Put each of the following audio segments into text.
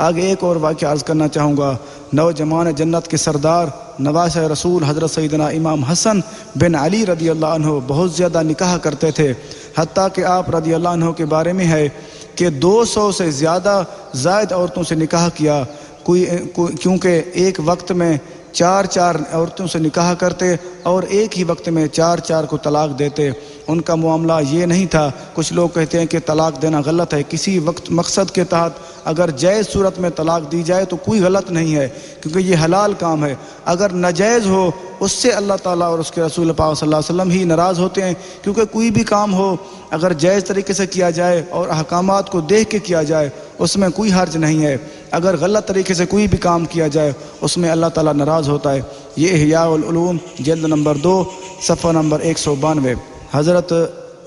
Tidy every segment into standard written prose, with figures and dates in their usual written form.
آگے ایک اور واقعہ عرض کرنا چاہوں گا۔ نوجوان جنت کے سردار نواسہ رسول حضرت سیدنا امام حسن بن علی رضی اللہ عنہ بہت زیادہ نکاح کرتے تھے، حتیٰ کہ آپ رضی اللہ عنہ کے بارے میں ہے کہ 200 سے زیادہ زائد عورتوں سے نکاح کیا، کیونکہ ایک وقت میں 4 عورتوں سے نکاح کرتے اور ایک ہی وقت میں 4 کو طلاق دیتے۔ ان کا معاملہ یہ نہیں تھا، کچھ لوگ کہتے ہیں کہ طلاق دینا غلط ہے، کسی وقت مقصد کے تحت اگر جائز صورت میں طلاق دی جائے تو کوئی غلط نہیں ہے، کیونکہ یہ حلال کام ہے۔ اگر ناجائز ہو اس سے اللہ تعالیٰ اور اس کے رسول پاک صلی اللہ علیہ وسلم ہی ناراض ہوتے ہیں، کیونکہ کوئی بھی کام ہو اگر جائز طریقے سے کیا جائے اور احکامات کو دیکھ کے کیا جائے اس میں کوئی حرج نہیں ہے، اگر غلط طریقے سے کوئی بھی کام کیا جائے اس میں اللہ تعالیٰ ناراض ہوتا ہے۔ یہ احیاء العلوم جلد نمبر 2 صفحہ نمبر 192۔ حضرت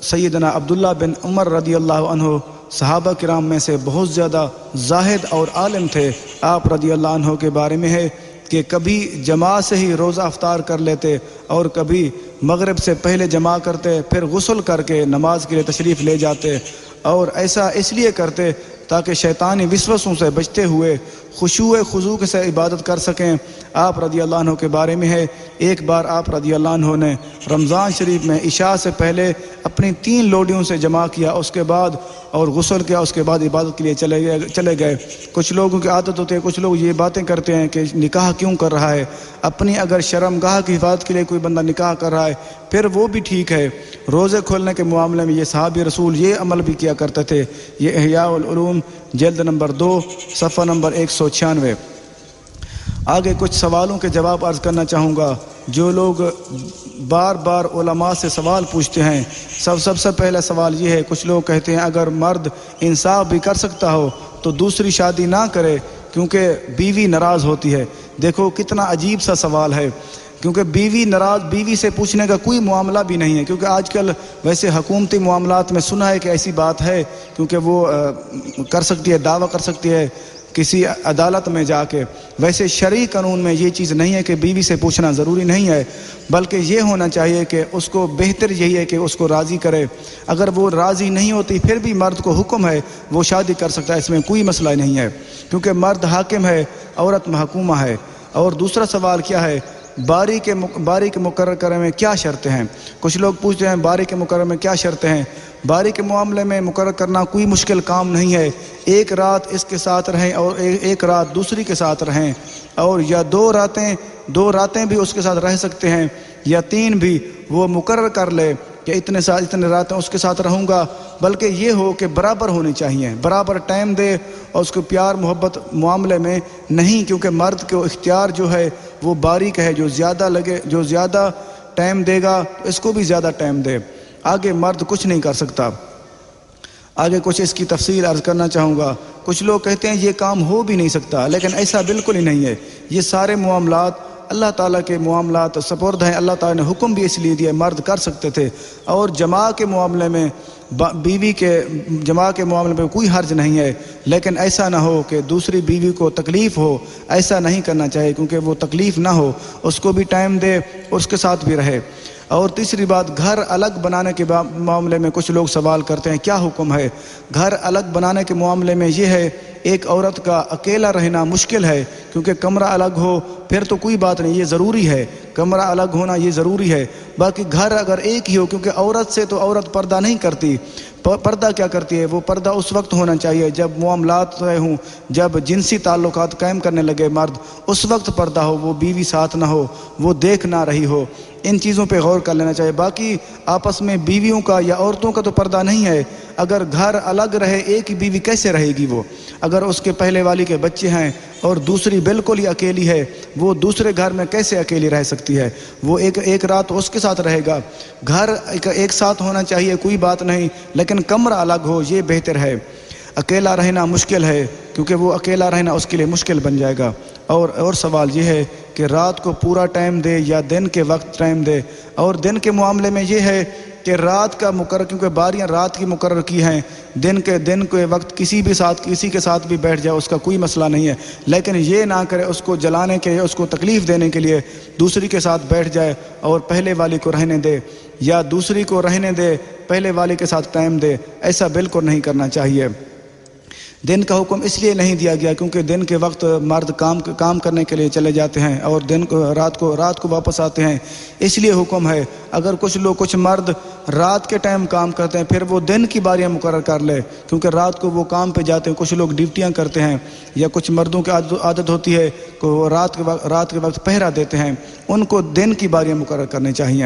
سیدنا عبداللہ بن عمر رضی اللہ عنہ صحابہ کرام میں سے بہت زیادہ زاہد اور عالم تھے۔ آپ رضی اللہ عنہ کے بارے میں ہے کہ کبھی جماع سے ہی روزہ افطار کر لیتے اور کبھی مغرب سے پہلے جماع کرتے، پھر غسل کر کے نماز کے لیے تشریف لے جاتے، اور ایسا اس لیے کرتے تاکہ شیطانی وسوسوں سے بچتے ہوئے خشوع خضوع سے عبادت کر سکیں۔ آپ رضی اللہ عنہ کے بارے میں ہے ایک بار آپ رضی اللہ عنہ نے رمضان شریف میں عشاء سے پہلے اپنی 3 لوڈیوں سے جمع کیا، اس کے بعد اور غسل کیا، اس کے بعد عبادت کے لیے چلے گئے۔ کچھ لوگوں کی عادت ہوتی ہے، کچھ لوگ یہ باتیں کرتے ہیں کہ نکاح کیوں کر رہا ہے، اپنی اگر شرمگاہ کی حفاظت کے لیے کوئی بندہ نکاح کر رہا ہے پھر وہ بھی ٹھیک ہے۔ روزے کھولنے کے معاملے میں یہ صحابی رسول یہ عمل بھی کیا کرتے تھے۔ یہ احیاء العلوم جلد نمبر 2 صفحہ نمبر 196۔ آگے کچھ سوالوں کے جواب عرض کرنا چاہوں گا۔ جو لوگ بار بار علماء سے سوال پوچھتے ہیں، سب سے پہلا سوال یہ ہے، کچھ لوگ کہتے ہیں اگر مرد انصاف بھی کر سکتا ہو تو دوسری شادی نہ کرے کیونکہ بیوی ناراض ہوتی ہے۔ دیکھو کتنا عجیب سا سوال ہے، کیونکہ بیوی سے پوچھنے کا کوئی معاملہ بھی نہیں ہے، کیونکہ آج کل ویسے حکومتی معاملات میں سنا ہے کہ ایسی بات ہے، کیونکہ وہ کر سکتی ہے، دعویٰ کر سکتی ہے کسی عدالت میں جا کے۔ ویسے شرعی قانون میں یہ چیز نہیں ہے کہ بیوی سے پوچھنا ضروری نہیں ہے، بلکہ یہ ہونا چاہیے کہ اس کو بہتر یہی ہے کہ اس کو راضی کرے۔ اگر وہ راضی نہیں ہوتی پھر بھی مرد کو حکم ہے وہ شادی کر سکتا ہے، اس میں کوئی مسئلہ نہیں ہے، کیونکہ مرد حاکم ہے، عورت محکومہ ہے۔ اور دوسرا سوال کیا ہے، باری کے مقرر کرنے میں کیا شرطیں ہیں؟ کچھ لوگ پوچھتے ہیں باری کے مقرر میں کیا شرطیں ہیں۔ باری کے معاملے میں مقرر کرنا کوئی مشکل کام نہیں ہے، ایک رات اس کے ساتھ رہیں اور ایک رات دوسری کے ساتھ رہیں، اور یا 2 راتیں بھی اس کے ساتھ رہ سکتے ہیں، یا 3 بھی وہ مقرر کر لے کہ اتنے راتیں اس کے ساتھ رہوں گا، بلکہ یہ ہو کہ برابر ہونی چاہیے، برابر ٹائم دے، اور اس کو پیار محبت معاملے میں نہیں، کیونکہ مرد کو اختیار جو ہے وہ باریک ہے، جو زیادہ ٹائم دے گا اس کو بھی زیادہ ٹائم دے، آگے مرد کچھ نہیں کر سکتا۔ آگے کچھ اس کی تفصیل عرض کرنا چاہوں گا۔ کچھ لوگ کہتے ہیں یہ کام ہو بھی نہیں سکتا، لیکن ایسا بالکل ہی نہیں ہے۔ یہ سارے معاملات اللہ تعالیٰ کے معاملات سپرد ہیں، اللہ تعالیٰ نے حکم بھی اس لیے دیا مرد کر سکتے تھے، اور جماع کے معاملے میں بیوی کے جماع کے معاملے میں کوئی حرج نہیں ہے، لیکن ایسا نہ ہو کہ دوسری بیوی کو تکلیف ہو، ایسا نہیں کرنا چاہیے، کیونکہ وہ تکلیف نہ ہو، اس کو بھی ٹائم دے اور اس کے ساتھ بھی رہے۔ اور تیسری بات، گھر الگ بنانے کے معاملے میں کچھ لوگ سوال کرتے ہیں کیا حکم ہے۔ گھر الگ بنانے کے معاملے میں یہ ہے، ایک عورت کا اکیلا رہنا مشکل ہے، کیونکہ کمرہ الگ ہو پھر تو کوئی بات نہیں، یہ ضروری ہے، کمرہ الگ ہونا یہ ضروری ہے۔ باقی گھر اگر ایک ہی ہو، کیونکہ عورت سے تو عورت پردہ نہیں کرتی، پردہ کیا کرتی ہے؟ وہ پردہ اس وقت ہونا چاہیے جب معاملات طے ہوں، جب جنسی تعلقات قائم کرنے لگے مرد، اس وقت پردہ ہو، وہ بیوی ساتھ نہ ہو، وہ دیکھ نہ رہی ہو، ان چیزوں پہ غور کر لینا چاہیے۔ باقی آپس میں بیویوں کا یا عورتوں کا تو پردہ نہیں ہے، اگر گھر الگ رہے ایک ہی بیوی کیسے رہے گی؟ وہ اگر اس کے پہلے والی کے بچے ہیں اور دوسری بالکل ہی اکیلی ہے، وہ دوسرے گھر میں کیسے اکیلی رہ سکتی ہے؟ وہ ایک رات اس کے ساتھ رہے گا۔ گھر ایک ساتھ ہونا چاہیے، کوئی بات نہیں، لیکن کمرہ الگ ہو یہ بہتر ہے۔ اکیلا رہنا مشکل ہے، کیونکہ وہ اکیلا رہنا اس کے لیے مشکل بن جائے گا۔ اور سوال یہ ہے کہ رات کو پورا ٹائم دے یا دن کے وقت ٹائم دے۔ اور دن کے معاملے میں یہ ہے کہ رات کا مقرر، کیونکہ باریاں رات کی مقرر کی ہیں، دن کے وقت کسی کے ساتھ بھی بیٹھ جائے اس کا کوئی مسئلہ نہیں ہے، لیکن یہ نہ کرے اس کو جلانے کے، اس کو تکلیف دینے کے لیے دوسری کے ساتھ بیٹھ جائے اور پہلے والی کو رہنے دے، یا دوسری کو رہنے دے پہلے والی کے ساتھ ٹائم دے، ایسا بالکل نہیں کرنا چاہیے۔ دن کا حکم اس لیے نہیں دیا گیا کیونکہ دن کے وقت مرد کام کرنے کے لیے چلے جاتے ہیں اور رات کو واپس آتے ہیں، اس لیے حکم ہے۔ اگر کچھ مرد رات کے ٹائم کام کرتے ہیں پھر وہ دن کی باریاں مقرر کر لے، کیونکہ رات کو وہ کام پہ جاتے ہیں، کچھ لوگ ڈیوٹیاں کرتے ہیں، یا کچھ مردوں کی عادت ہوتی ہے کہ وہ رات کے وقت پہرا دیتے ہیں، ان کو دن کی باریاں مقرر کرنی چاہیے۔